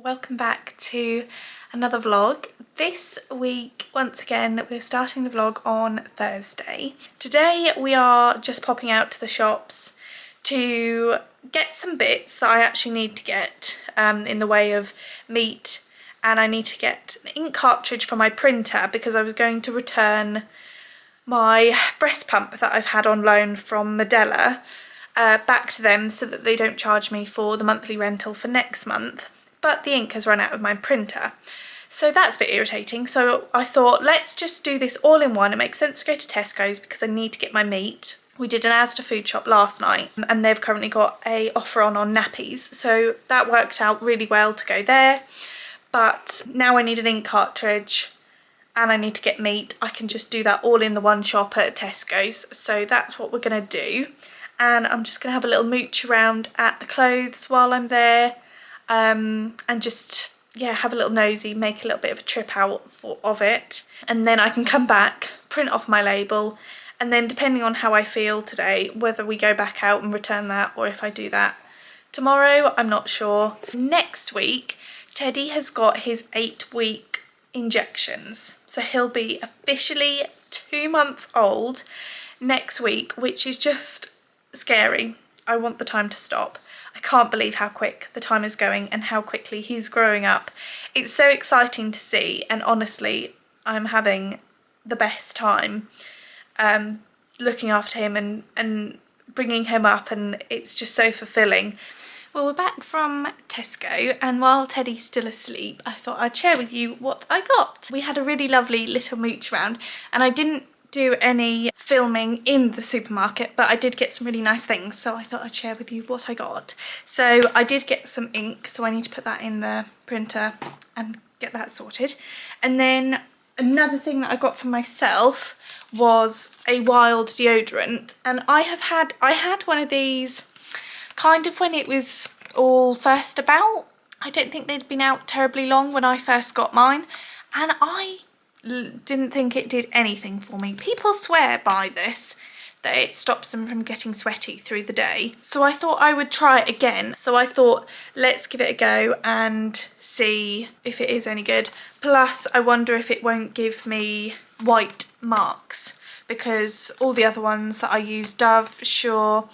welcome back to another vlog. This week, once again, we're starting the vlog on Thursday. Today we are just popping out to the shops to get some bits that I actually need to get in the way of meat, and I need to get an ink cartridge for my printer because I was going to return my breast pump that I've had on loan from Medela back to them so that they don't charge me for the monthly rental for next month. But the ink has run out of my printer, so that's a bit irritating. So I thought, let's just do this all in one. It makes sense to go to Tesco's because I need to get my meat. We did an Asda food shop last night and they've currently got a offer on nappies, so that worked out really well to go there. But now I need an ink cartridge and I need to get meat. I can just do that all in the one shop at Tesco's, so that's what we're gonna do. And I'm just gonna have a little mooch around at the clothes while I'm there. And just, yeah, have a little nosy, make a little bit of a trip out of it. And then I can come back, print off my label, and then depending on how I feel today, whether we go back out and return that or if I do that tomorrow, I'm not sure. Next week, Teddy has got his 8-week injections. So he'll be officially 2 months old next week, which is just scary. I want the time to stop. I can't believe how quick the time is going and how quickly he's growing up. It's so exciting to see, and honestly, I'm having the best time looking after him and bringing him up, and it's just so fulfilling. Well, we're back from Tesco, and while Teddy's still asleep, I thought I'd share with you what I got. We had a really lovely little mooch round, and I didn't do any filming in the supermarket, but I did get some really nice things, so I thought I'd share with you what I got. So I did get some ink, so I need to put that in the printer and get that sorted. And then another thing that I got for myself was a Wild deodorant, and I had one of these kind of when it was all first about. I don't think they'd been out terribly long when I first got mine, and I didn't think it did anything for me. People swear by this, that it stops them from getting sweaty through the day. So I thought I would try it again. So I thought, let's give it a go and see if it is any good. Plus, I wonder if it won't give me white marks, because all the other ones that I use, Dove, Sure,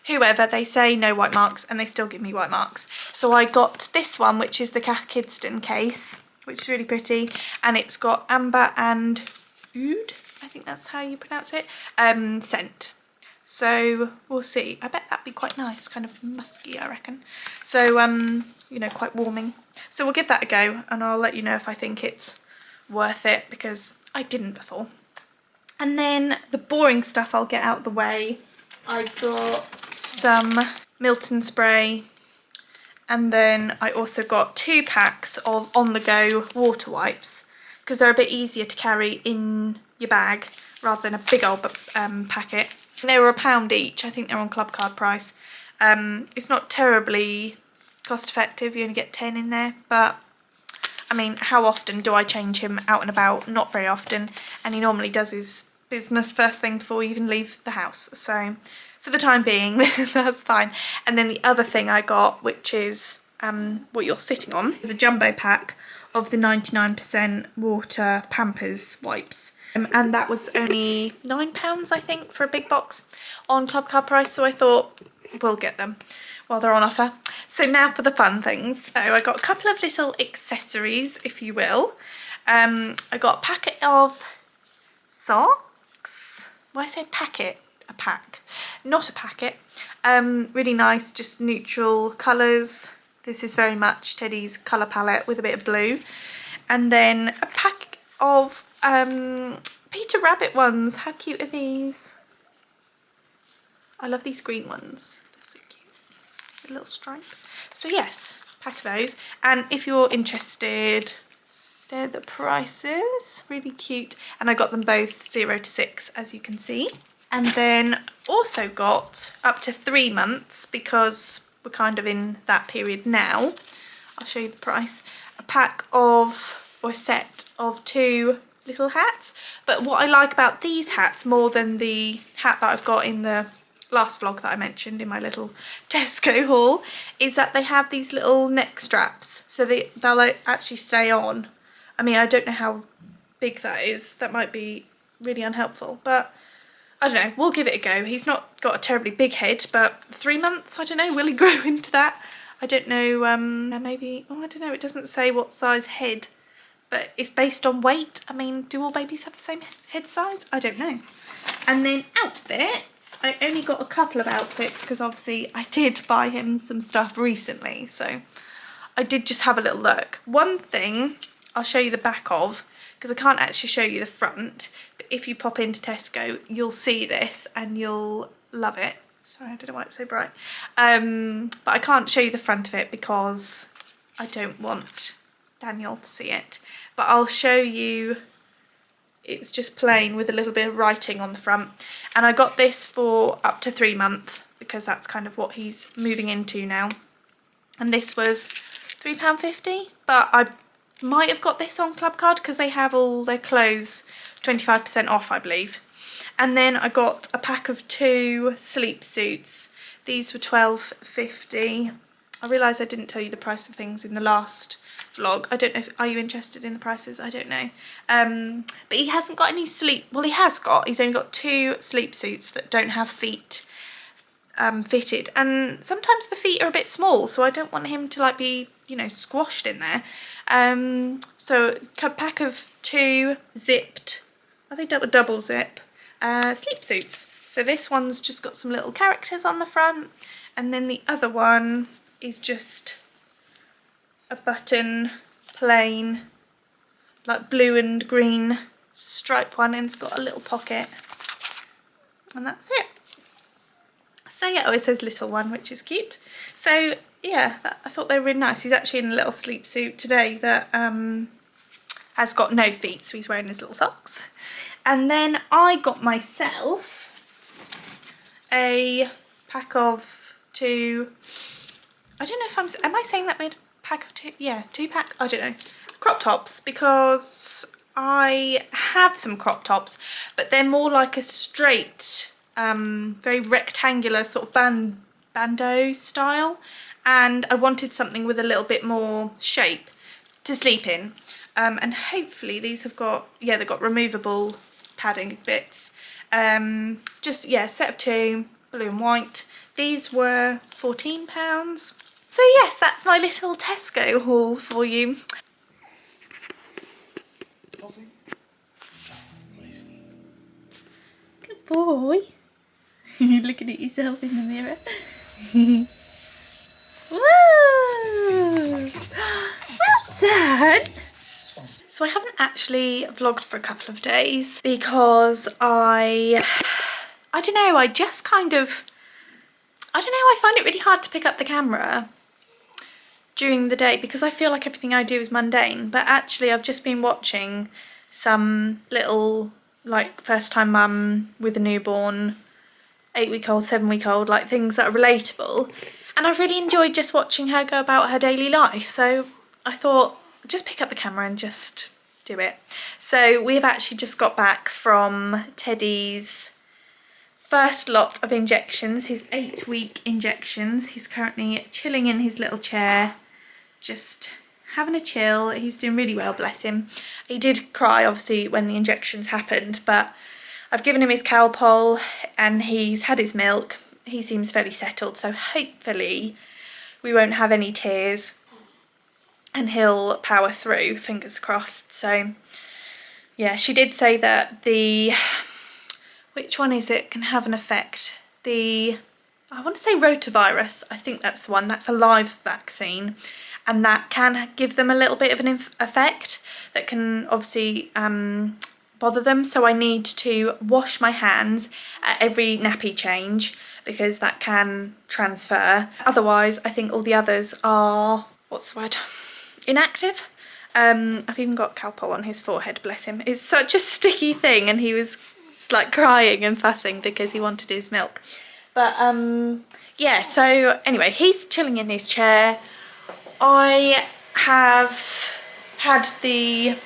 whoever, they say no white marks and they still give me white marks. So I got this one, which is the Cath Kidston case, which is really pretty, and it's got amber and oud, I think that's how you pronounce it, scent. So we'll see. I bet that'd be quite nice, kind of musky, I reckon. So, you know, quite warming. So we'll give that a go, and I'll let you know if I think it's worth it, because I didn't before. And then the boring stuff I'll get out of the way. I got some Milton spray, and then I also got 2 packs of on-the-go water wipes, because they're a bit easier to carry in your bag rather than a big old packet. They were £1 each. I think they're on club card price. It's not terribly cost effective, you only get 10 in there, but I mean, how often do I change him out and about? Not very often, and he normally does his business first thing before we even leave the house, so for the time being that's fine. And then the other thing I got, which is what you're sitting on, is a jumbo pack of the 99% water Pampers wipes, and that was only £9 I think for a big box on club card price, so I thought we'll get them while they're on offer. So now for the fun things. So I got a couple of little accessories, if you will. I got a packet of socks. Why I say packet? A pack, not a packet. Really nice, just neutral colours. This is very much Teddy's colour palette with a bit of blue. And then a pack of Peter Rabbit ones. How cute are these? I love these green ones. They're so cute. A little stripe. So yes, pack of those. And if you're interested, they're the prices. Really cute. And I got them both 0 to 6, as you can see. And then also got up to 3 months, because we're kind of in that period now. I'll show you the price. A pack of, or a set of 2 little hats. But what I like about these hats more than the hat that I've got in the last vlog that I mentioned in my little Tesco haul, is that they have these little neck straps, so they'll like, actually stay on. I mean, I don't know how big that is. That might be really unhelpful, but I don't know, we'll give it a go. He's not got a terribly big head, but 3 months, I don't know, will he grow into that? I don't know, maybe, oh, I don't know, it doesn't say what size head, but it's based on weight. I mean, do all babies have the same head size? I don't know. And then outfits, I only got a couple of outfits because obviously I did buy him some stuff recently, so I did just have a little look. One thing I'll show you the back of, because I can't actually show you the front, but if you pop into Tesco, you'll see this and you'll love it. Sorry, I don't know why it's so bright. But I can't show you the front of it because I don't want Daniel to see it. But I'll show you, it's just plain with a little bit of writing on the front. And I got this for up to 3 months because that's kind of what he's moving into now. And this was £3.50, but I might have got this on Club Card because they have all their clothes 25% off, I believe. And then I got a pack of 2 sleep suits. These were £12.50. I realise I didn't tell you the price of things in the last vlog. I don't know if, are you interested in the prices? I don't know. But he hasn't got any sleep, well he has got, he's only got 2 sleep suits that don't have feet fitted, and sometimes the feet are a bit small, so I don't want him to like be, you know, squashed in there. So a pack of 2 zipped, I think double zip sleep suits. So this one's just got some little characters on the front, and then the other one is just a button plain like blue and green stripe one, and it's got a little pocket, and that's it. So yeah, oh, it says little one, which is cute. So yeah, I thought they were really nice. He's actually in a little sleep suit today that has got no feet, so he's wearing his little socks. And then I got myself a pack of 2, I don't know if am I saying that weird? Pack of 2, yeah, 2 pack, I don't know. Crop tops, because I have some crop tops, but they're more like a straight, very rectangular sort of bandeau style, and I wanted something with a little bit more shape to sleep in. And hopefully these have got, yeah, they've got removable padding bits. Just, yeah, set of 2, blue and white. These were £14. So yes, that's my little Tesco haul for you. Good boy. You're looking at yourself in the mirror. Woo! Well done! So I haven't actually vlogged for a couple of days because I don't know, I just kind of, I don't know, I find it really hard to pick up the camera during the day because I feel like everything I do is mundane, but actually I've just been watching some little like first time mum with a newborn, 8-week-old, 7-week-old, like things that are relatable, and I've really enjoyed just watching her go about her daily life. So I thought, just pick up the camera and just do it. So we have actually just got back from Teddy's first lot of injections, his 8-week injections. He's currently chilling in his little chair, just having a chill. He's doing really well, bless him. He did cry obviously when the injections happened, but I've given him his Calpol and he's had his milk. He seems fairly settled, so hopefully we won't have any tears and he'll power through, fingers crossed. So yeah, she did say that the, which one is it, can have an effect? I want to say rotavirus, I think that's the one, that's a live vaccine, and that can give them a little bit of an effect that can obviously bother them. So I need to wash my hands at every nappy change because that can transfer. Otherwise, I think all the others are, what's the word? Inactive. I've even got Calpol on his forehead, bless him. It's such a sticky thing, and he was like crying and fussing because he wanted his milk. But yeah, so anyway, he's chilling in his chair. I have had the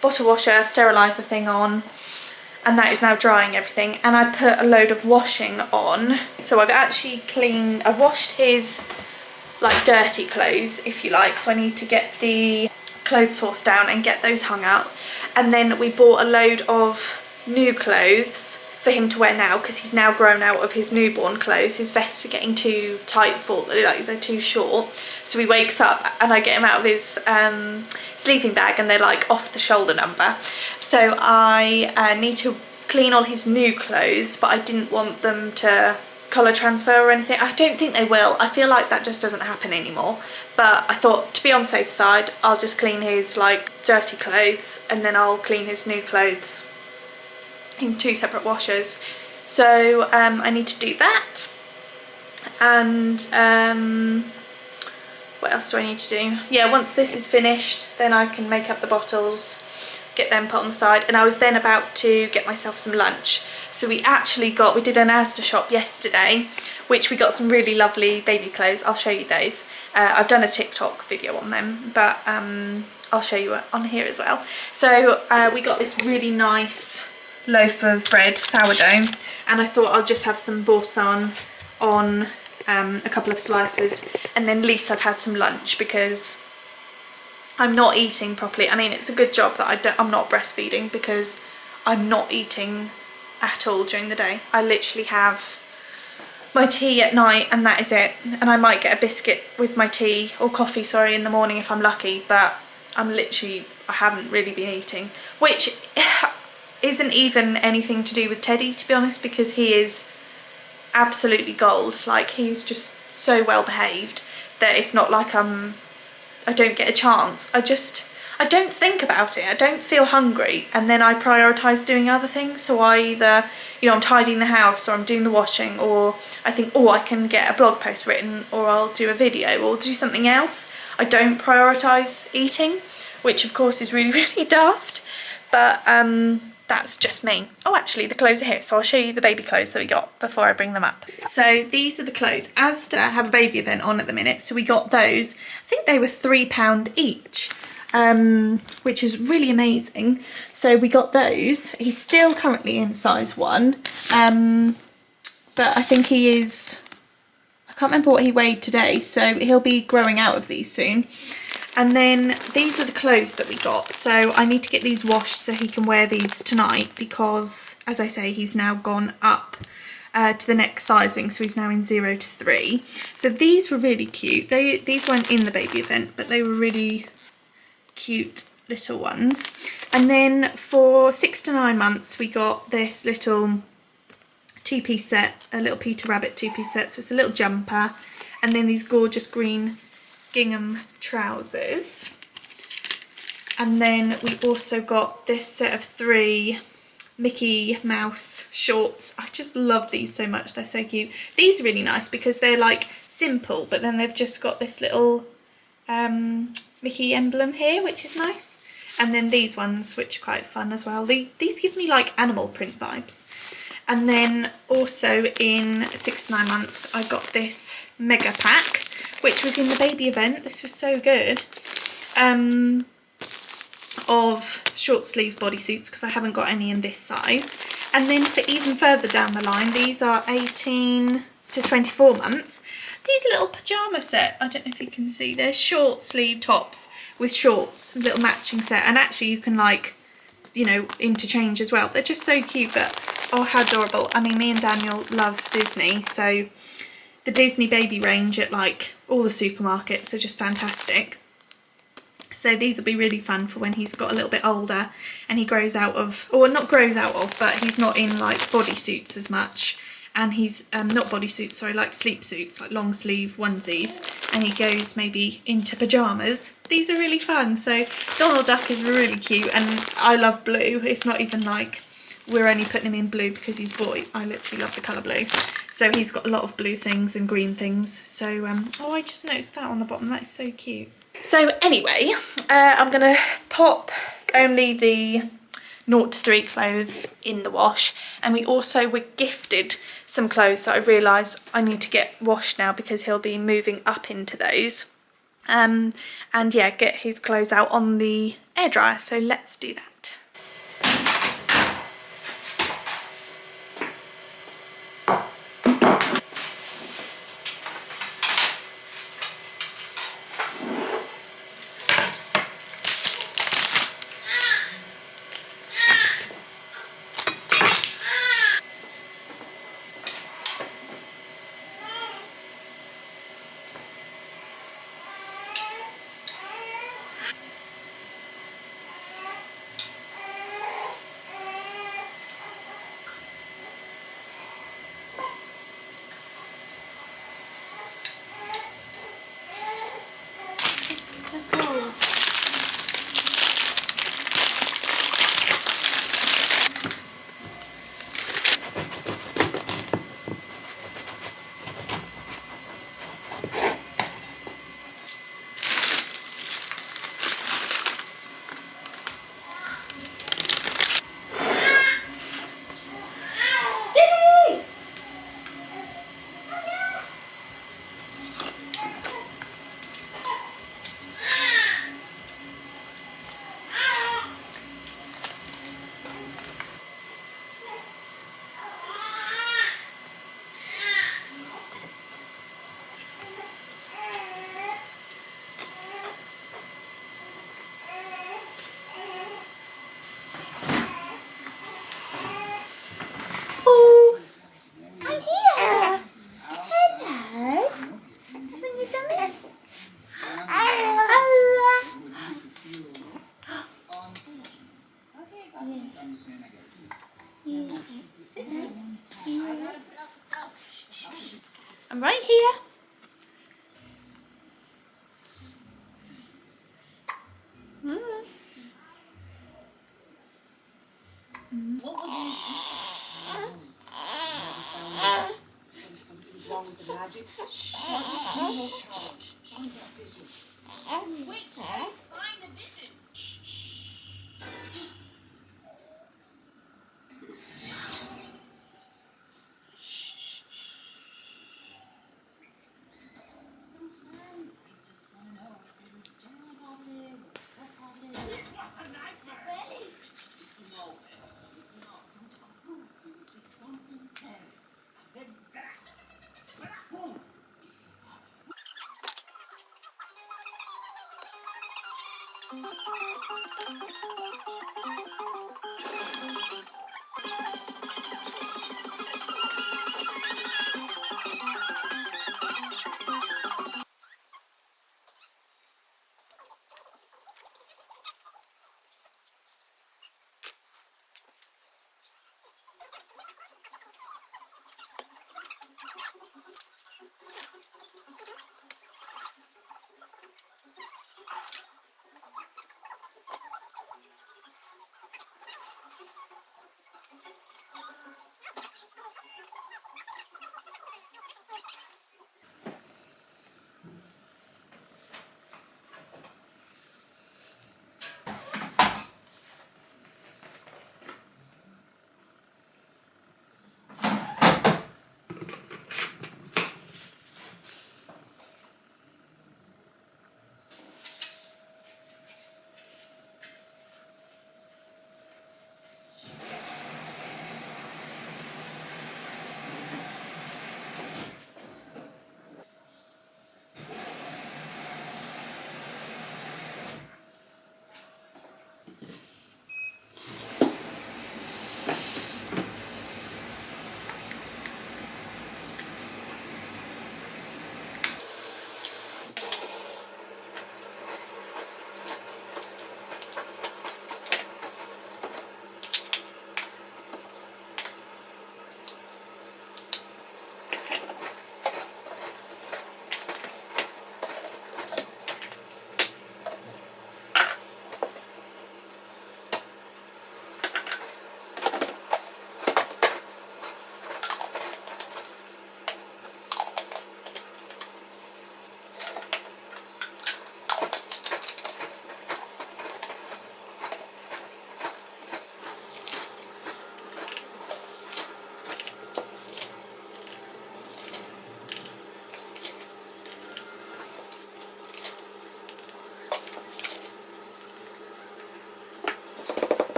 bottle washer steriliser thing on, and that is now drying everything. And I put a load of washing on, so I've washed his like dirty clothes, if you like, so I need to get the clothes horse down and get those hung out. And then we bought a load of new clothes for him to wear now, because he's now grown out of his newborn clothes. His vests are getting too tight for, like, they're too short. So he wakes up and I get him out of his sleeping bag and they're like off the shoulder number. So I need to clean all his new clothes, but I didn't want them to colour transfer or anything. I don't think they will. I feel like that just doesn't happen anymore. But I thought, to be on the safe side, I'll just clean his like dirty clothes and then I'll clean his new clothes in 2 separate washers. So I need to do that. And what else do I need to do? Yeah, once this is finished, then I can make up the bottles, get them put on the side. And I was then about to get myself some lunch. So we did an Asda shop yesterday, which we got some really lovely baby clothes. I'll show you those. I've done a TikTok video on them, but I'll show you on here as well. So we got this really nice loaf of bread, sourdough, and I thought I'll just have some boursin on a couple of slices, and then at least I've had some lunch, because I'm not eating properly. I mean, it's a good job that I'm not breastfeeding, because I'm not eating at all during the day. I literally have my tea at night and that is it, and I might get a biscuit with my tea, or coffee, sorry, in the morning if I'm lucky, but I haven't really been eating, which isn't even anything to do with Teddy, to be honest, because he is absolutely gold. Like, he's just so well behaved that it's not like I don't get a chance. I don't think about it. I don't feel hungry, and then I prioritise doing other things. So I either, I'm tidying the house, or I'm doing the washing, or I think, oh, I can get a blog post written, or I'll do a video, or do something else. I don't prioritise eating, which of course is really, really daft, but that's just me. Oh, actually the clothes are here, so I'll show you the baby clothes that we got before I bring them up. So these are the clothes. Asda have a baby event on at the minute, so we got those. I think they were £3 each, which is really amazing. So we got those. He's still currently in size 1, but I think he is, I can't remember what he weighed today, so he'll be growing out of these soon. And then these are the clothes that we got. So I need to get these washed so he can wear these tonight, because, as I say, he's now gone up to the next sizing, so he's now in 0 to 3. So these were really cute. These weren't in the baby event, but they were really cute little ones. And then for 6 to 9 months, we got this little 2-piece set, a little Peter Rabbit 2-piece set. So it's a little jumper, and then these gorgeous green gingham trousers. And then we also got this set of 3 Mickey Mouse shorts. I just love these so much, they're so cute. These are really nice because they're like simple, but then they've just got this little Mickey emblem here, which is nice. And then these ones, which are quite fun as well. These give me like animal print vibes. And then also in 6 to 9 months, I got this mega pack, which was in the baby event. This was so good. Of short sleeve bodysuits, because I haven't got any in this size. And then for even further down the line, these are 18 to 24 months. These little pyjama set, I don't know if you can see, they're short sleeve tops with shorts, a little matching set. And actually you can like, interchange as well. They're just so cute, but oh, how adorable. I mean, me and Daniel love Disney, so the Disney baby range at like all the supermarkets are just fantastic. So these will be really fun for when he's got a little bit older and he grows out of, or not grows out of, but he's not in like bodysuits as much. And he's not bodysuits, sorry, like sleep suits, like long sleeve onesies. And he goes maybe into pyjamas. These are really fun. So Donald Duck is really cute, and I love blue. It's not even like we're only putting him in blue because he's a boy. I literally love the colour blue. So he's got a lot of blue things and green things. So, oh, I just noticed that on the bottom. That is so cute. So anyway, I'm going to pop only the 0 to 3 clothes in the wash. And we also were gifted some clothes that I realise I need to get washed now because he'll be moving up into those. And yeah, get his clothes out on the air dryer. So let's do that. Oh, I'm here. Hello. That's when you've done it. I'm right here. What was something was wrong with the magic? Shh. No challenge. Find that vision. Wait, find a vision. Those friends, you just want to know if they were generally positive or less positive. What a nightmare! Really? No, don't talk rude. You would say something bad. And then that. Boom.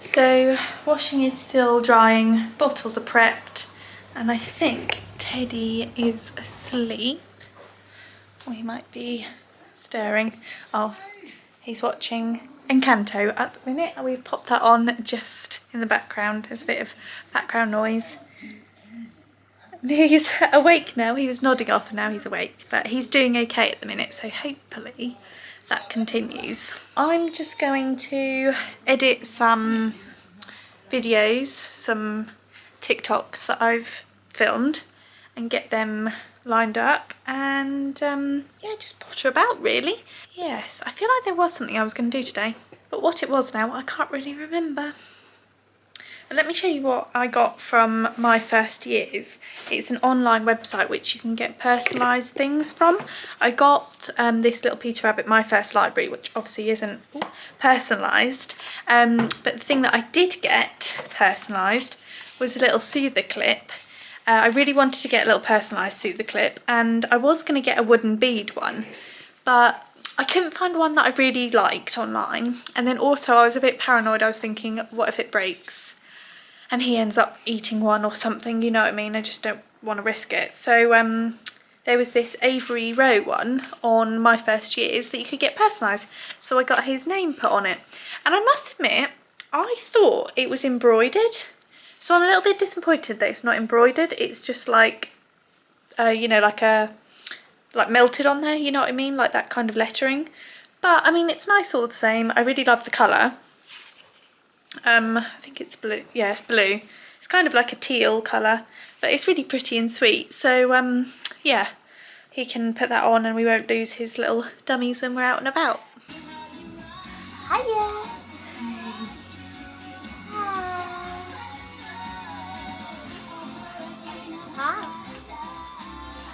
So washing is still drying, bottles are prepped, and I think Teddy is asleep. Or he might be stirring. Oh, he's watching Encanto at the minute. We've popped that on just in the background. There's a bit of background noise. And he's awake now. He was nodding off and now he's awake, but he's doing okay at the minute, so hopefully that continues. I'm just going to edit some videos, some TikToks that I've filmed and get them lined up and yeah, just potter about really. Yes, I feel like there was something I was going to do today, but what it was now I can't really remember. And let me show you what I got from My First Years. It's an online website which you can get personalised things from. I got this little Peter Rabbit My First Library, which obviously isn't personalised, but the thing that I did get personalised was a little soother clip. I really wanted to get a little personalised soother clip, and I was going to get a wooden bead one, but I couldn't find one that I really liked online. And then also I was a bit paranoid. I was thinking, what if it breaks and he ends up eating one or something, you know what I mean? I just don't want to risk it. So there was this Avery Rowe one on My First Years that you could get personalised. So I got his name put on it. And I must admit, I thought it was embroidered. So I'm a little bit disappointed that it's not embroidered. It's just like, you know, like melted on there, you know what I mean? Like that kind of lettering. But I mean, it's nice all the same. I really love the colour. I think it's blue. Yeah, it's blue. It's kind of like a teal colour, but it's really pretty and sweet. So yeah, he can put that on and we won't lose his little dummies when we're out and about. Hiya.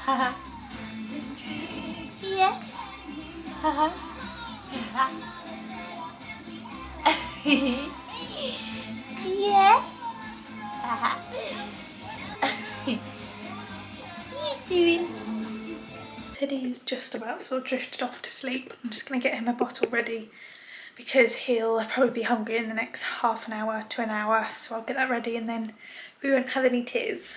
Hi. Yeah. Yeah. What are you doing? Teddy's just about sort of drifted off to sleep. I'm just going to get him a bottle ready because he'll probably be hungry in the next half an hour to an hour. So I'll get that ready and then we won't have any tears.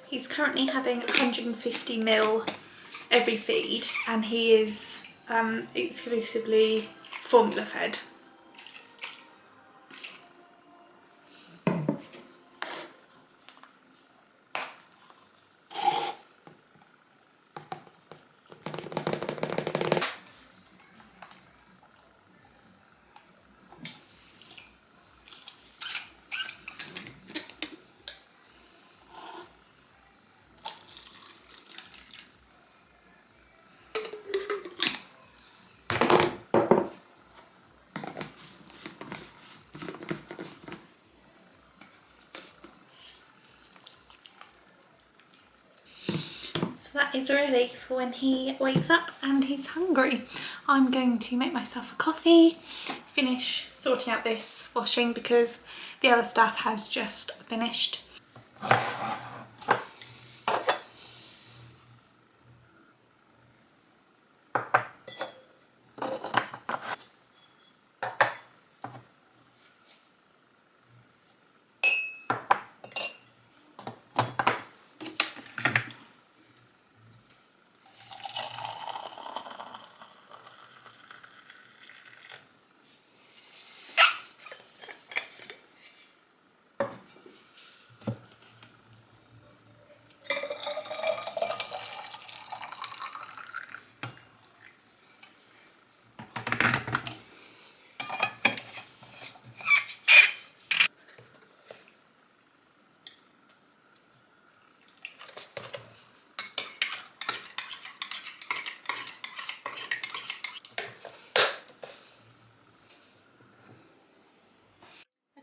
He's currently having 150 ml every feed and he is exclusively formula fed. So that is ready for when he wakes up and he's hungry. I'm going to make myself a coffee, finish sorting out this washing because the other stuff has just finished.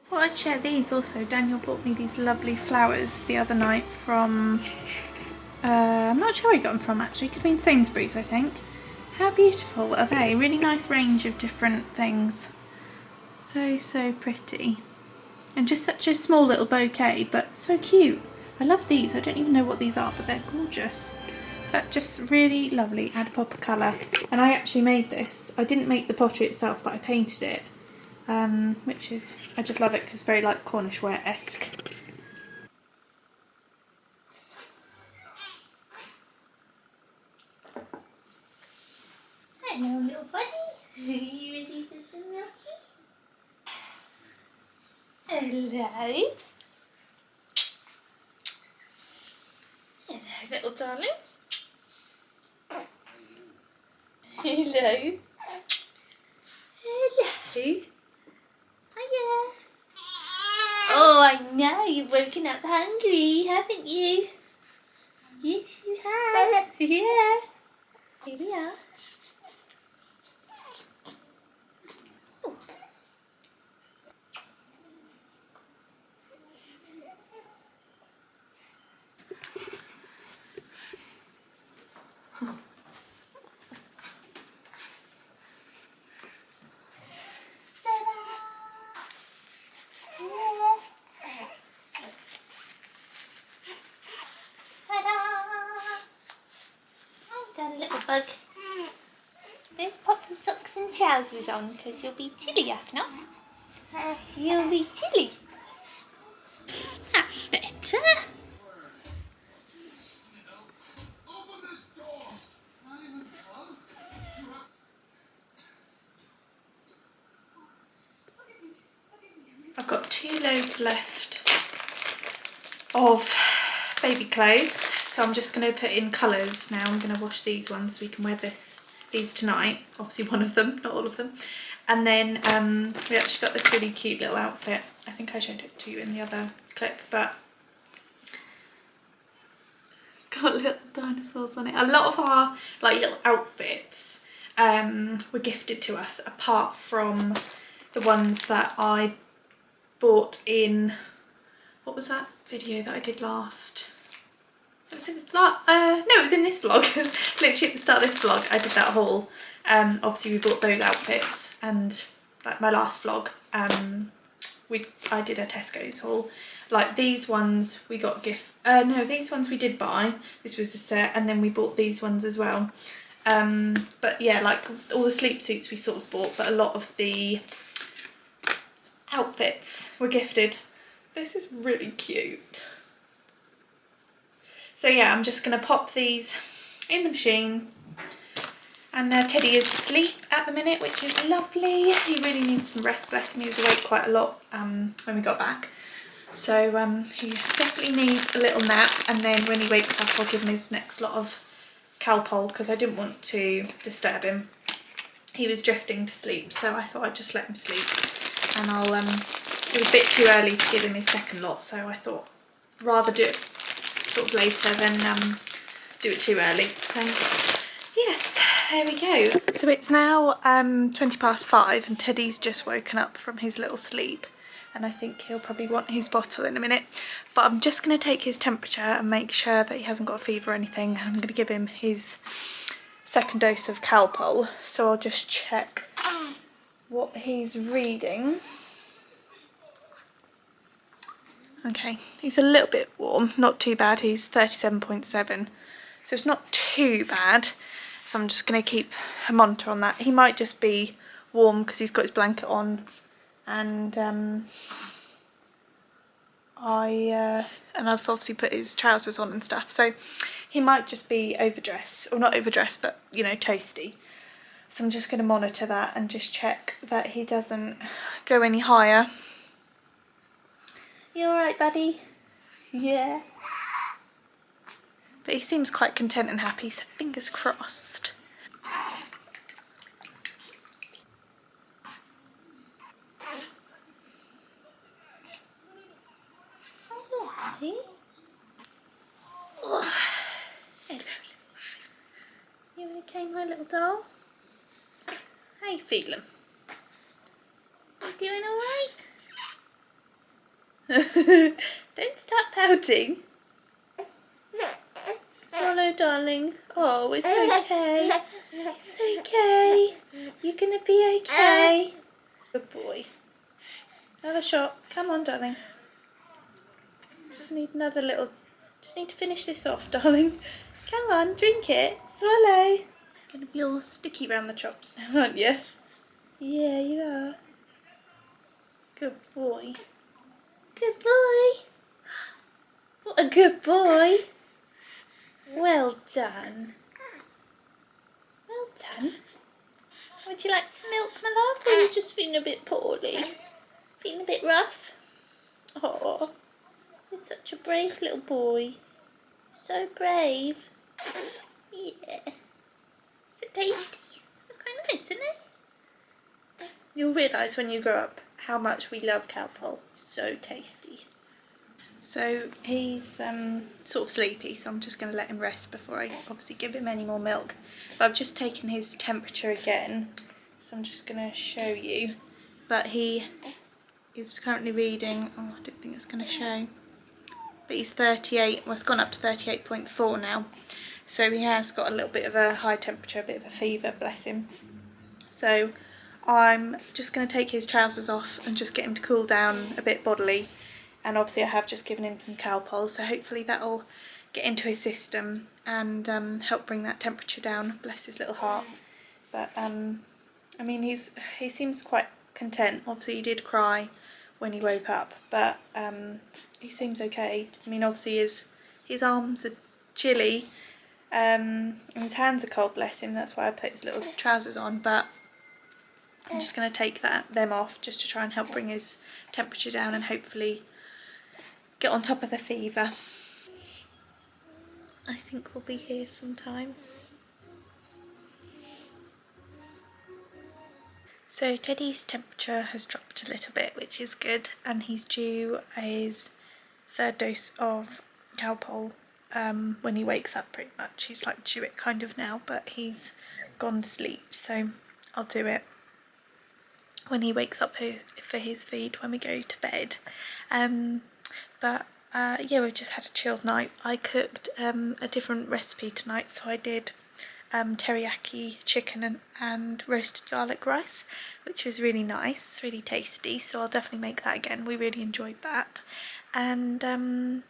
I thought I'd share these also. Daniel bought me these lovely flowers the other night from, I'm not sure where he got them from actually, could have been Sainsbury's I think. How beautiful are they? Really nice range of different things. So pretty. And just such a small little bouquet, but so cute. I love these. I don't even know what these are, but they're gorgeous. But just really lovely, add a pop of colour. And I actually made this. I didn't make the pottery itself, but I painted it. Which is, I just love it because it's very like Cornish ware-esque. Hello, little buddy. Are you ready for some milky? Hello. Hello, little darling. Hello. Hello. Hiya. Oh, I know. You've woken up hungry, haven't you? Yes, you have. Yeah. Here we are. Oh. Bug. Let's pop your socks and trousers on because you'll be chilly, if not. You'll be chilly. That's better. I've got 2 loads left of baby clothes, so I'm just going to put in colours now. I'm going to wash these ones so we can wear these tonight. Obviously one of them, not all of them. And then we actually got this really cute little outfit. I think I showed it to you in the other clip, but it's got little dinosaurs on it. A lot of our like little outfits were gifted to us, apart from the ones that I bought in, what was that video that I did last? It was in this vlog. Literally at the start of this vlog I did that haul. Obviously we bought those outfits, and like my last vlog I did a Tesco's haul. Like these ones we got no, these ones we did buy. This was a set, and then we bought these ones as well. But yeah, like all the sleep suits we sort of bought, but a lot of the outfits were gifted. This is really cute. So yeah, I'm just going to pop these in the machine. And Teddy is asleep at the minute, which is lovely. He really needs some rest, bless him. He was awake quite a lot when we got back. So he definitely needs a little nap, and then when he wakes up I'll give him his next lot of Calpol, because I didn't want to disturb him. He was drifting to sleep, so I thought I'd just let him sleep. And it was a bit too early to give him his second lot, so I thought rather do it sort of later than do it too early. So yes, there we go. So it's now 5:20 and Teddy's just woken up from his little sleep, and I think he'll probably want his bottle in a minute. But I'm just going to take his temperature and make sure that he hasn't got a fever or anything. I'm going to give him his second dose of Calpol, so I'll just check what he's reading. Okay, he's a little bit warm, not too bad. He's 37.7, so it's not too bad. So I'm just going to keep a monitor on that. He might just be warm because he's got his blanket on, and I've obviously put his trousers on and stuff. So he might just be overdressed, or not overdressed, but you know, toasty. So I'm just going to monitor that and just check that he doesn't go any higher. You alright, buddy? Yeah. But he seems quite content and happy, so fingers crossed. Hello. Oh. Hello. You okay, my little doll? How you feeling? You doing alright? Don't stop pouting. Swallow, darling. Oh, it's okay. It's okay. You're gonna be okay. Good boy. Another shot. Come on, darling. Just need to finish this off, darling. Come on, drink it. Swallow. Gonna be all sticky around the chops now, aren't you? Yeah, you are. Good boy. Good boy. What a good boy. Well done. Well done. Would you like some milk, my love? Or are you just feeling a bit poorly? Feeling a bit rough? Oh, you're such a brave little boy. So brave. Yeah. Is it tasty? It's quite nice, isn't it? You'll realise when you grow up how much we love Calpol. So tasty. So he's sort of sleepy, so I'm just going to let him rest before I obviously give him any more milk. But I've just taken his temperature again, so I'm just going to show you. But he is currently reading, oh, I don't think it's going to show, but he's 38, well, it's gone up to 38.4 now. So he has got a little bit of a high temperature, a bit of a fever, bless him. So I'm just going to take his trousers off and just get him to cool down a bit bodily. And obviously I have just given him some Calpol, so hopefully that'll get into his system and help bring that temperature down. Bless his little heart. But I mean, he seems quite content. Obviously he did cry when he woke up, but he seems okay. I mean, obviously his arms are chilly, and his hands are cold, bless him. That's why I put his little trousers on, but I'm just going to take them off just to try and help bring his temperature down and hopefully get on top of the fever. I think we'll be here sometime. So Teddy's temperature has dropped a little bit, which is good, and he's due his 3rd dose of Calpol when he wakes up pretty much. He's like due it kind of now, but he's gone to sleep, so I'll do it when he wakes up for his feed when we go to bed. Yeah, we've just had a chilled night. I cooked a different recipe tonight, so I did teriyaki chicken and roasted garlic rice, which was really nice, really tasty, so I'll definitely make that again. We really enjoyed that. And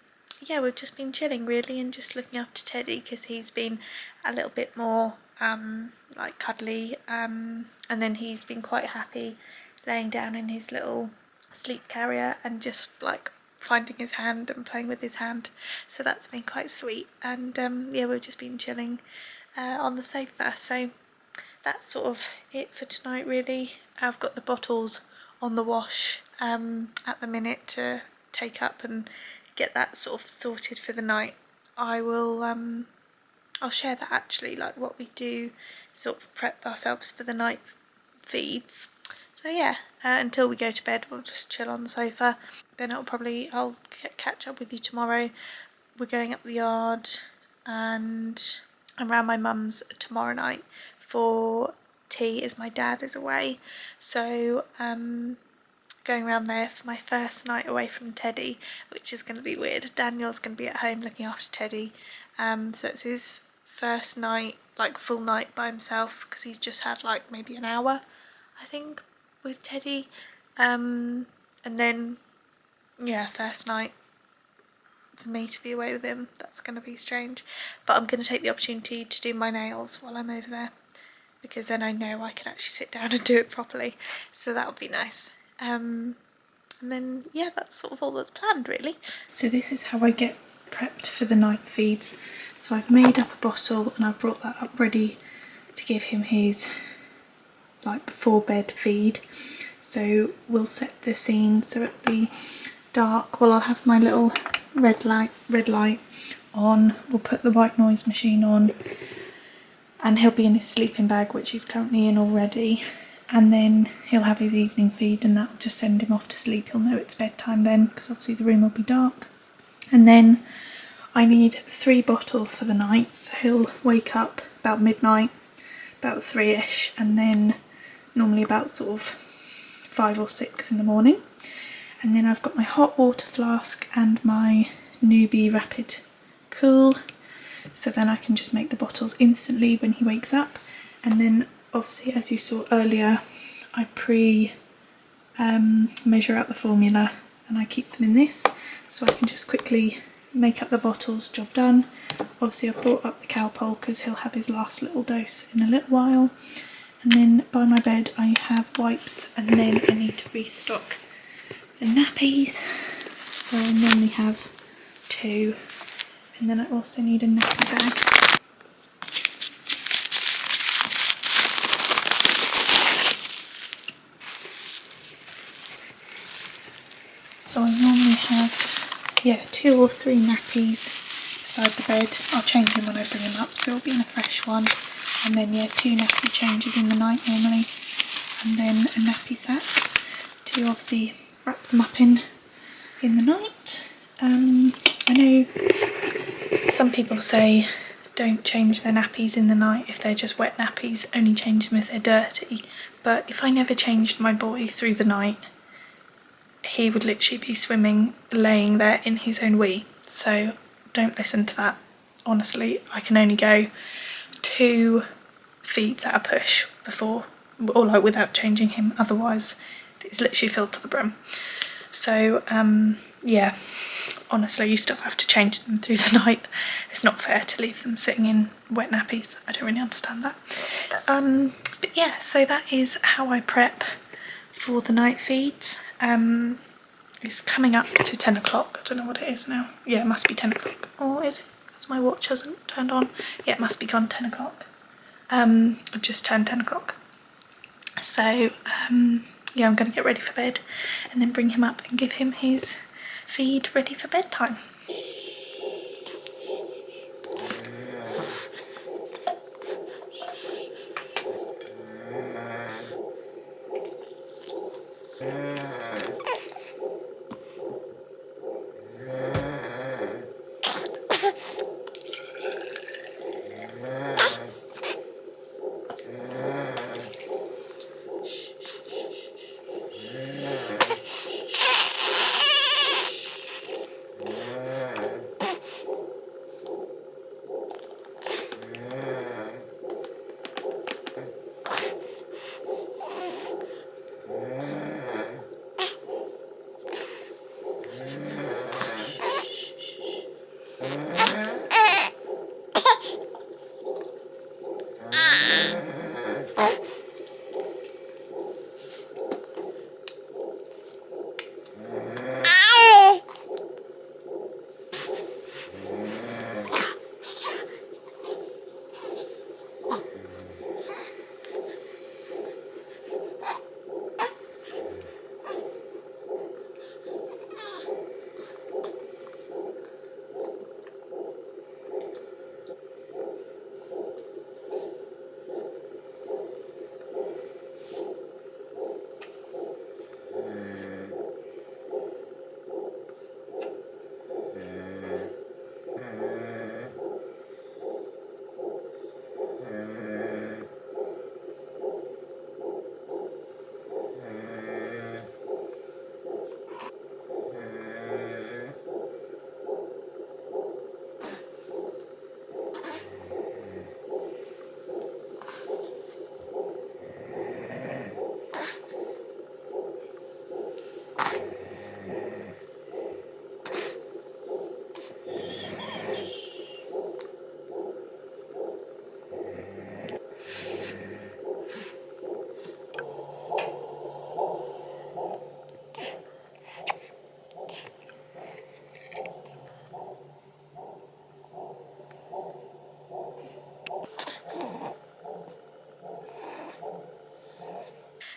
yeah, we've just been chilling really and just looking after Teddy because he's been a little bit more like cuddly, and then he's been quite happy laying down in his little sleep carrier and just like finding his hand and playing with his hand, so that's been quite sweet. And yeah, we've just been chilling on the sofa, so that's sort of it for tonight really. I've got the bottles on the wash at the minute to take up and get that sort of sorted for the night. I will I'll share that actually, like what we do, sort of prep ourselves for the night feeds. So yeah, until we go to bed we'll just chill on the sofa. Then I'll catch up with you tomorrow. We're going up the yard and I'm around my mum's tomorrow night for tea as my dad is away. So going around there for my first night away from Teddy, which is going to be weird. Daniel's going to be at home looking after Teddy, so it's his first night, like full night by himself, because he's just had like maybe an hour I think with Teddy, and then yeah, first night for me to be away with him. That's going to be strange, but I'm going to take the opportunity to do my nails while I'm over there, because then I know I can actually sit down and do it properly, so that'll be nice. And then yeah, that's sort of all that's planned really. So this is how I get prepped for the night feeds. So I've made up a bottle and I've brought that up ready to give him his like before bed feed. So we'll set the scene so it'll be dark. Well, I'll have my little red light on. We'll put the white noise machine on and he'll be in his sleeping bag, which he's currently in already. And then he'll have his evening feed and that'll just send him off to sleep. He'll know it's bedtime then, because obviously the room will be dark. And then I need 3 bottles for the night, so he'll wake up about midnight, about 3ish, and then normally about sort of 5 or 6 in the morning. And then I've got my hot water flask and my Newbie Rapid Cool, so then I can just make the bottles instantly when he wakes up. And then obviously, as you saw earlier, I measure out the formula and I keep them in this, so I can just quickly make up the bottles, job done. Obviously I've brought up the Calpol because he'll have his last little dose in a little while. And then by my bed I have wipes, and then I need to restock the nappies. So I normally have 2, and then I also need a nappy bag. So I normally have, yeah, 2 or 3 nappies beside the bed. I'll change them when I bring them up, so it'll be in a fresh one. And then yeah, 2 nappy changes in the night normally, and then a nappy sack to obviously wrap them up in the night. I know some people say don't change their nappies in the night if they're just wet nappies, only change them if they're dirty. But if I never changed my boy through the night, he would literally be swimming, laying there in his own wee. So don't listen to that. Honestly, I can only go 2 feeds at a push before, or like without changing him, otherwise it's literally filled to the brim. So yeah, honestly, you still have to change them through the night. It's not fair to leave them sitting in wet nappies. I don't really understand that. But yeah, so that is how I prep for the night feeds. It's coming up to 10 o'clock. I don't know what it is now. Yeah, it must be 10 o'clock. Or is it? Because my watch hasn't turned on. Yeah, it must be gone 10 o'clock. I just turned 10 o'clock. So, yeah, I'm going to get ready for bed and then bring him up and give him his feed ready for bedtime.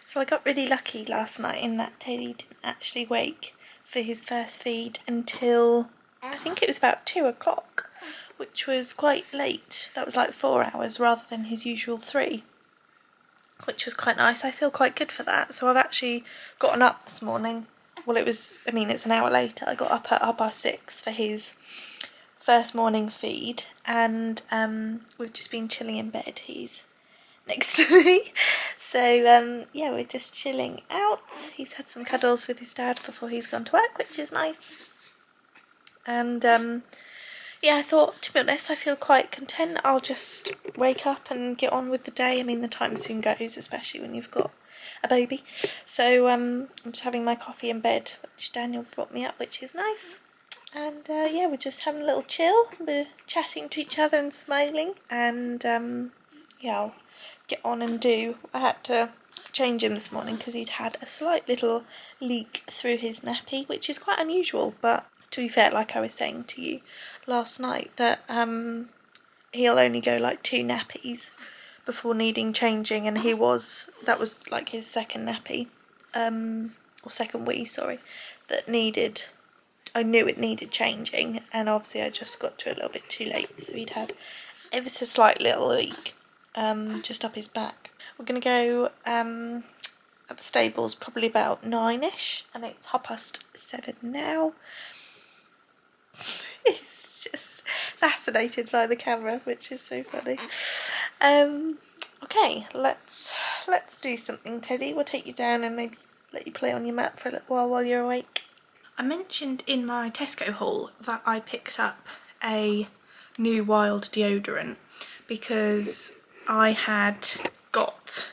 So I got really lucky last night in that Teddy didn't actually wake for his first feed until I think it was about 2 o'clock, which was quite late. That was like 4 hours rather than his usual 3, which was quite nice. I feel quite good for that. So I've actually gotten up this morning. Well, it's an hour later. I got up at 6:30 for his first morning feed, and we've just been chilling in bed. He's next to me, so yeah, we're just chilling out. He's had some cuddles with his dad before he's gone to work, which is nice. And yeah, I thought, to be honest, I feel quite content. I'll just wake up and get on with the day. I mean, the time soon goes, especially when you've got a baby. So I'm just having my coffee in bed, which Daniel brought me up, which is nice. And yeah, we're just having a little chill. We're chatting to each other and smiling, and yeah, I'll get on and do. I had to change him this morning because he'd had a slight little leak through his nappy, which is quite unusual, but to be fair, like I was saying to you last night, that he'll only go like 2 nappies before needing changing, and that was like his second nappy, or second wee, sorry, that I knew it needed changing, and obviously I just got to it a little bit too late, so he'd had ever so slight little leak just up his back. We're going to go at the stables probably about 9ish, and it's 7:30 now. He's just fascinated by the camera, which is so funny. Okay, let's do something, Teddy. We'll take you down and maybe let you play on your mat for a little while you're awake. I mentioned in my Tesco haul that I picked up a new Wild deodorant because I had got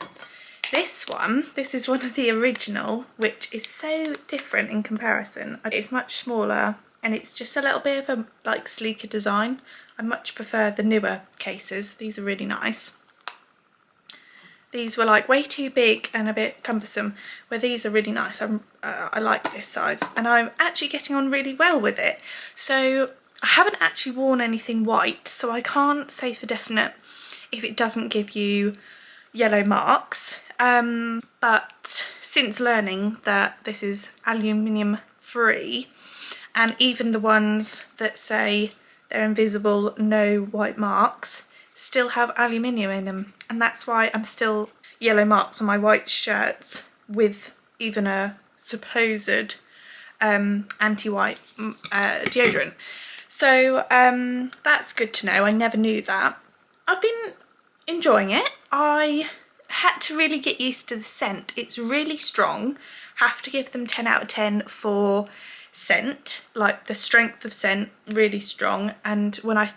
this one. This is one of the original, which is so different in comparison. It's much smaller and it's just a little bit of a like sleeker design. I much prefer the newer cases. These are really nice. These were like way too big and a bit cumbersome, where these are really nice. I like this size, and I'm actually getting on really well with it. So I haven't actually worn anything white, so I can't say for definite if it doesn't give you yellow marks. But since learning that this is aluminium free, and even the ones that say they're invisible, no white marks, still have aluminium in them, and that's why I'm still yellow marks on my white shirts with even a supposed anti-white deodorant. So that's good to know. I never knew that. I've been enjoying it. I had to really get used to the scent. It's really strong. Have to give them 10 out of 10 for scent, like the strength of scent, really strong. And when I've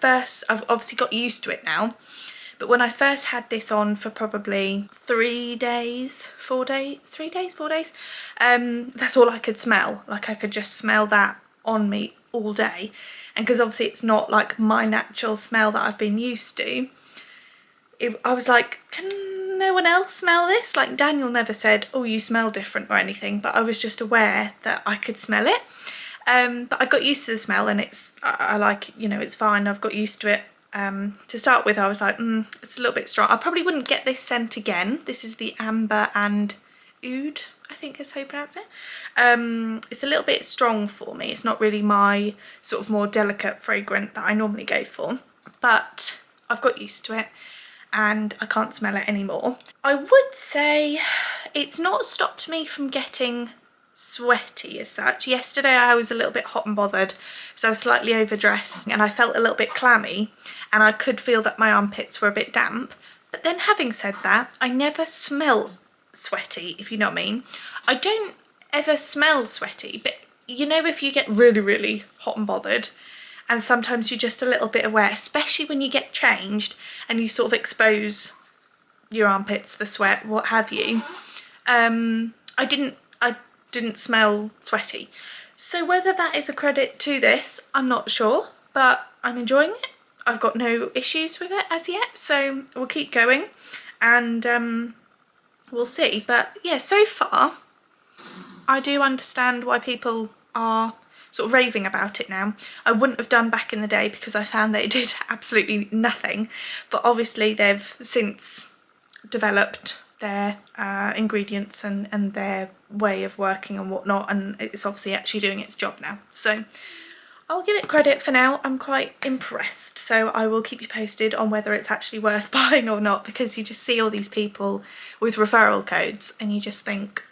obviously got used to it now, but when I first had this on for probably 4 days, that's all I could smell. Like I could just smell that on me all day. And because obviously it's not like my natural smell that I've been used to, I was like, can no one else smell this? Like Daniel never said, oh, you smell different or anything, but I was just aware that I could smell it. But I got used to the smell, and I like, you know, it's fine. I've got used to it. To start with, I was like, it's a little bit strong. I probably wouldn't get this scent again. This is the Amber and Oud, I think is how you pronounce it. It's a little bit strong for me. It's not really my sort of more delicate fragrant that I normally go for, but I've got used to it and I can't smell it anymore. I would say it's not stopped me from getting sweaty as such. Yesterday I was a little bit hot and bothered because I was slightly overdressed and I felt a little bit clammy, and I could feel that my armpits were a bit damp. But then having said that, I never smell sweaty, if you know what I mean. I don't ever smell sweaty, but you know, if you get really, really hot and bothered and sometimes you're just a little bit aware, especially when you get changed and you sort of expose your armpits, the sweat, what have you. I didn't smell sweaty. So whether that is a credit to this, I'm not sure, but I'm enjoying it. I've got no issues with it as yet, so we'll keep going and we'll see. But yeah, so far I do understand why people are sort of raving about it now. I wouldn't have done back in the day because I found that it did absolutely nothing, but obviously they've since developed their ingredients and their way of working and whatnot, and it's obviously actually doing its job now. So I'll give it credit for now. I'm quite impressed, so I will keep you posted on whether it's actually worth buying or not, because you just see all these people with referral codes and you just think,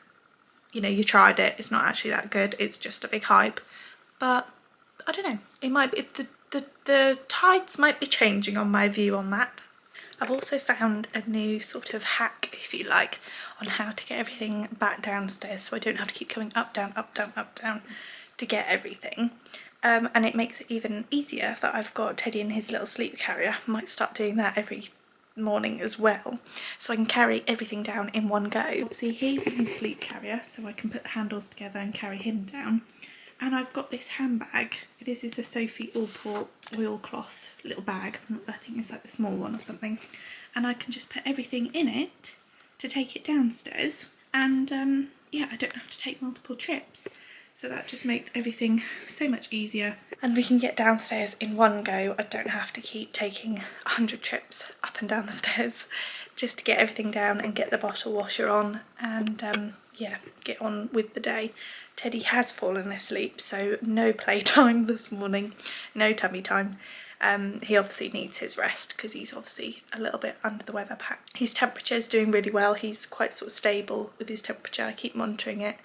you know, you tried it, it's not actually that good, it's just a big hype. But I don't know, it might be, the tides might be changing on my view on that. I've also found a new sort of hack, if you like, on how to get everything back downstairs, so I don't have to keep going up, down, up, down, up, down to get everything. And it makes it even easier that I've got Teddy in his little sleep carrier. I might start doing that every morning as well, so I can carry everything down in one go. See, he's in his sleep carrier, so I can put the handles together and carry him down. And I've got this handbag. This is a Sophie Allport oilcloth little bag. I think it's like the small one or something. And I can just put everything in it to take it downstairs. And yeah, I don't have to take multiple trips. So that just makes everything so much easier. And we can get downstairs in one go. I don't have to keep taking 100 trips up and down the stairs just to get everything down and get the bottle washer on and yeah, get on with the day. Teddy has fallen asleep, so no playtime this morning, no tummy time. He obviously needs his rest because he's obviously a little bit under the weather pack. His temperature is doing really well. He's quite sort of stable with his temperature. I keep monitoring it,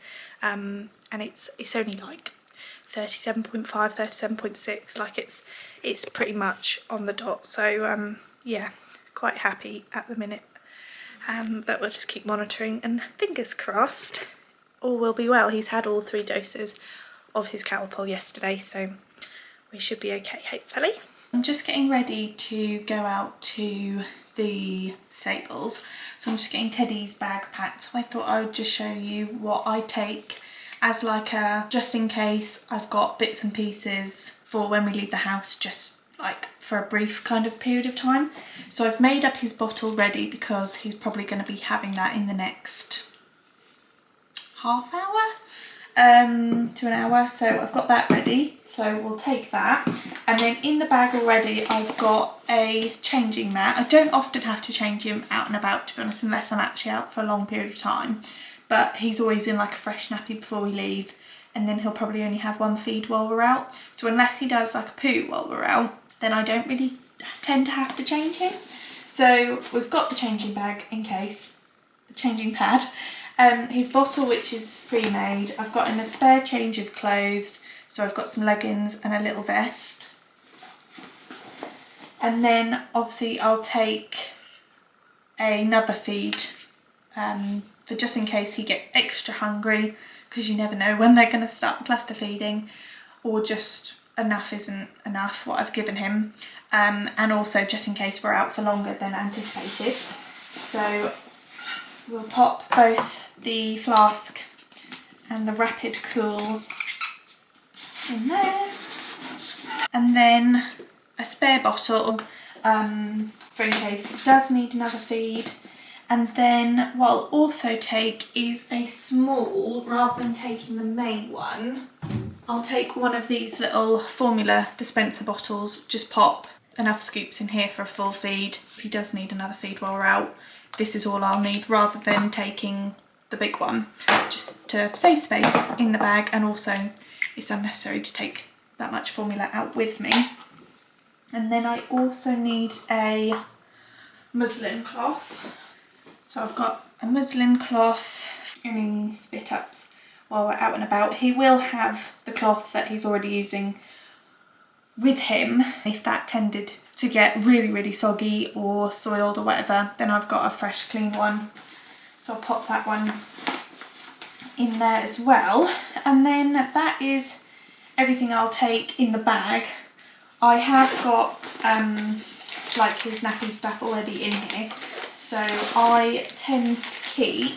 and it's only like 37.5, 37.6. Like it's pretty much on the dot. So yeah, quite happy at the minute. But we'll just keep monitoring and fingers crossed all will be well. He's had all 3 doses of his Calpol yesterday, so we should be okay, hopefully. I'm just getting ready to go out to the stables, so I'm just getting Teddy's bag packed. So I thought I would just show you what I take as like a just in case. I've got bits and pieces for when we leave the house, just like for a brief kind of period of time. So I've made up his bottle ready because he's probably going to be having that in the next half hour to an hour, so I've got that ready, so we'll take that. And then in the bag already I've got a changing mat. I don't often have to change him out and about, to be honest, unless I'm actually out for a long period of time, but he's always in like a fresh nappy before we leave, and then he'll probably only have one feed while we're out. So unless he does like a poo while we're out, then I don't really tend to have to change him. So we've got the changing bag in case, the changing pad. His bottle, which is pre-made. I've got him a spare change of clothes, so I've got some leggings and a little vest. And then obviously I'll take another feed for just in case he gets extra hungry, because you never know when they're going to start cluster feeding, or just enough isn't enough what I've given him, and also just in case we're out for longer than anticipated. So we'll pop both the flask and the rapid cool in there, and then a spare bottle for in case it does need another feed. And then what I'll also take is a small, rather than taking the main one, I'll take one of these little formula dispenser bottles, just pop enough scoops in here for a full feed. If he does need another feed while we're out, this is all I'll need, rather than taking the big one, just to save space in the bag, and also it's unnecessary to take that much formula out with me. And then I also need a muslin cloth. So I've got a muslin cloth, any spit ups while we're out and about. He will have the cloth that he's already using with him. If that tended to get really, really soggy or soiled or whatever, then I've got a fresh, clean one. So I'll pop that one in there as well. And then that is everything I'll take in the bag. I have got like his nappy stuff already in here. So I tend to keep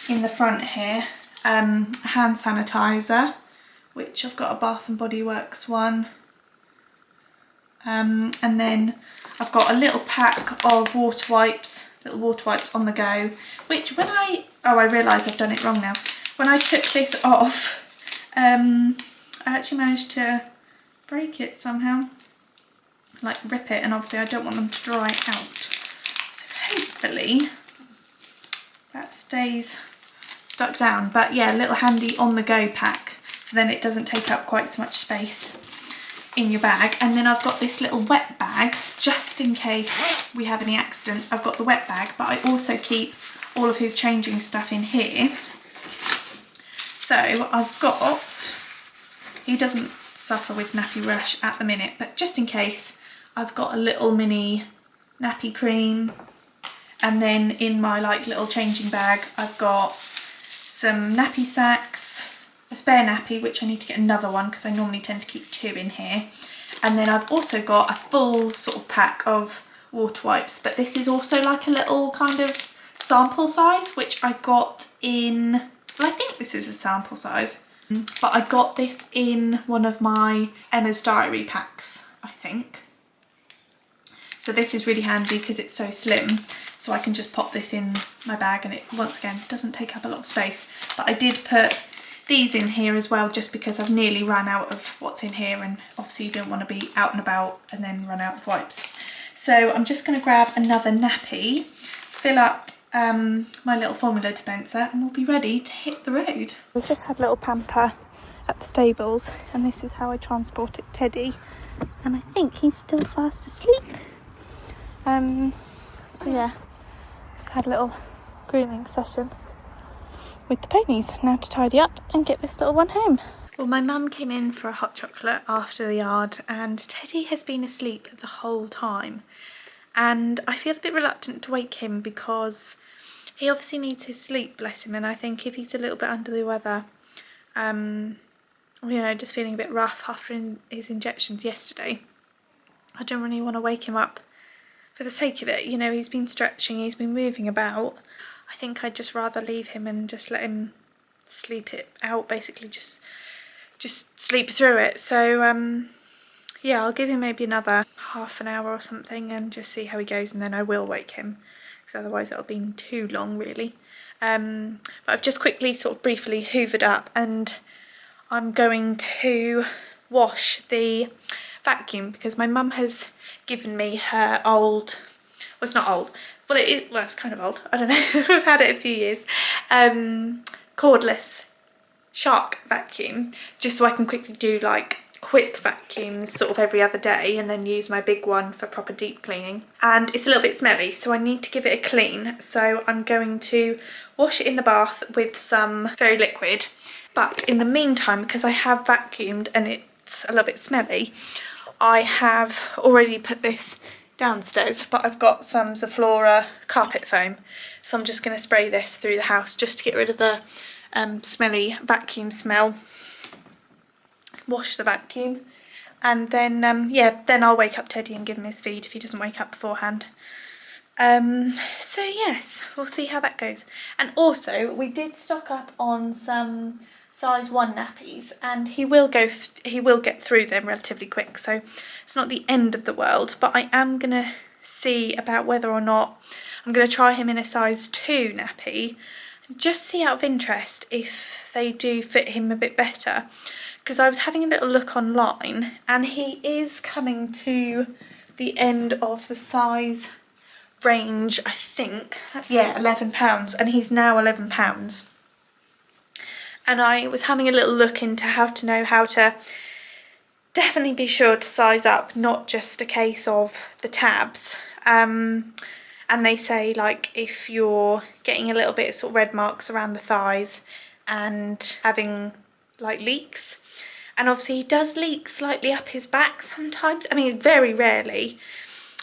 in the front here a hand sanitizer, which I've got a Bath and Body Works one. And then I've got a little pack of water wipes, little water wipes on the go, which when I realise I've done it wrong now. When I took this off, I actually managed to break it somehow, like rip it, and obviously I don't want them to dry out. So hopefully that stays stuck down. But yeah, a little handy on the go pack, so then it doesn't take up quite so much space in your bag. And then I've got this little wet bag, just in case we have any accidents. I've got the wet bag, but I also keep all of his changing stuff in here. So I've got, he doesn't suffer with nappy rash at the minute, but just in case, I've got a little mini nappy cream. And then in my like little changing bag, I've got some nappy sacks, a spare nappy, which I need to get another one because I normally tend to keep 2 in here. And then I've also got a full sort of pack of water wipes, but this is also like a little kind of sample size, which I got in, well, I think this is a sample size, but I got this in one of my Emma's Diary packs, I think. So this is really handy because it's so slim, so I can just pop this in my bag, and it, once again, doesn't take up a lot of space. But I did put these in here as well, just because I've nearly ran out of what's in here, and obviously you don't want to be out and about and then run out of wipes. So I'm just going to grab another nappy, fill up my little formula dispenser, and we'll be ready to hit the road. We've just had a little pamper at the stables, and this is how I transported Teddy, and I think he's still fast asleep. So yeah, had a little grooming session with the ponies. Now to tidy up and get this little one home. Well, my mum came in for a hot chocolate after the yard, and Teddy has been asleep the whole time. And I feel a bit reluctant to wake him because he obviously needs his sleep, bless him. And I think if he's a little bit under the weather, you know, just feeling a bit rough after his injections yesterday, I don't really want to wake him up for the sake of it. You know, he's been stretching, he's been moving about. I think I'd just rather leave him and just let him sleep it out, basically just sleep through it. So yeah, I'll give him maybe another half an hour or something and just see how he goes, and then I will wake him, because otherwise it'll be too long really. But I've just quickly sort of briefly hoovered up, and I'm going to wash the vacuum because my mum has given me her old, well, it's not old, well it is, well it's kind of old, I don't know, I've had it a few years, cordless shark vacuum, just so I can quickly do like quick vacuums sort of every other day, and then use my big one for proper deep cleaning. And it's a little bit smelly, so I need to give it a clean. So I'm going to wash it in the bath with some fairy liquid. But in the meantime, because I have vacuumed and it's a little bit smelly, I have already put this downstairs, but I've got some Zaflora carpet foam. So I'm just going to spray this through the house just to get rid of the smelly vacuum smell. Wash the vacuum, and then yeah, then I'll wake up Teddy and give him his feed if he doesn't wake up beforehand. So yes, we'll see how that goes. And also we did stock up on some size 1 nappies, and he will get through them relatively quick, so it's not the end of the world. But I am gonna see about whether or not I'm gonna try him in a size 2 nappy, just see out of interest if they do fit him a bit better, because I was having a little look online and he is coming to the end of the size range, I think. Yeah, £11, and he's now £11. And I was having a little look into how to definitely be sure to size up, not just a case of the tabs. And they say, like, if you're getting a little bit of sort of red marks around the thighs and having like leaks, and obviously he does leak slightly up his back sometimes, I mean very rarely,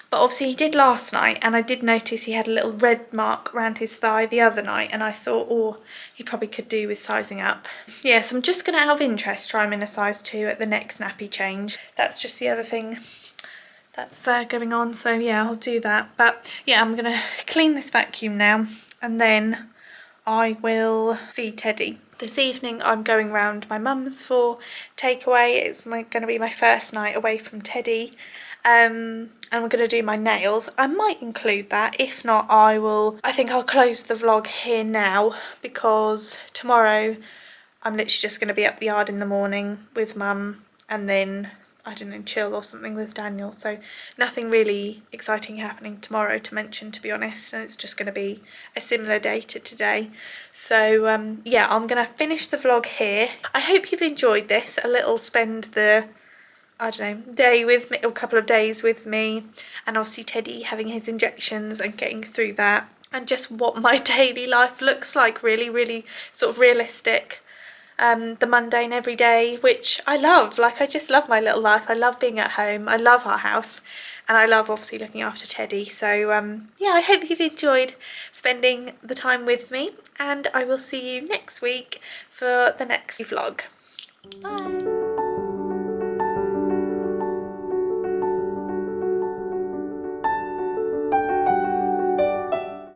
but obviously he did last night, and I did notice he had a little red mark around his thigh the other night, and I thought, oh, he probably could do with sizing up. Yeah, so I'm just going to, out of interest, try him in a size 2 at the next nappy change. That's just the other thing that's going on, so yeah, I'll do that. But yeah, I'm gonna clean this vacuum now, and then I will feed Teddy. This evening I'm going round my mum's for takeaway. It's going to be my first night away from Teddy, and I'm going to do my nails. I might include that. If not, I think I'll close the vlog here now, because tomorrow I'm literally just going to be up the yard in the morning with mum, and then I don't know, chill or something with Daniel. So nothing really exciting happening tomorrow to mention, to be honest, and it's just going to be a similar day to today. So yeah, I'm going to finish the vlog here. I hope you've enjoyed this, a little spend the, I don't know, day with me, or a couple of days with me, and obviously Teddy having his injections and getting through that, and just what my daily life looks like, really sort of realistic. The mundane everyday, which I love. Like, I just love my little life. I love being at home. I love our house, and I love obviously looking after Teddy. So yeah, I hope you've enjoyed spending the time with me, and I will see you next week for the next vlog. Bye.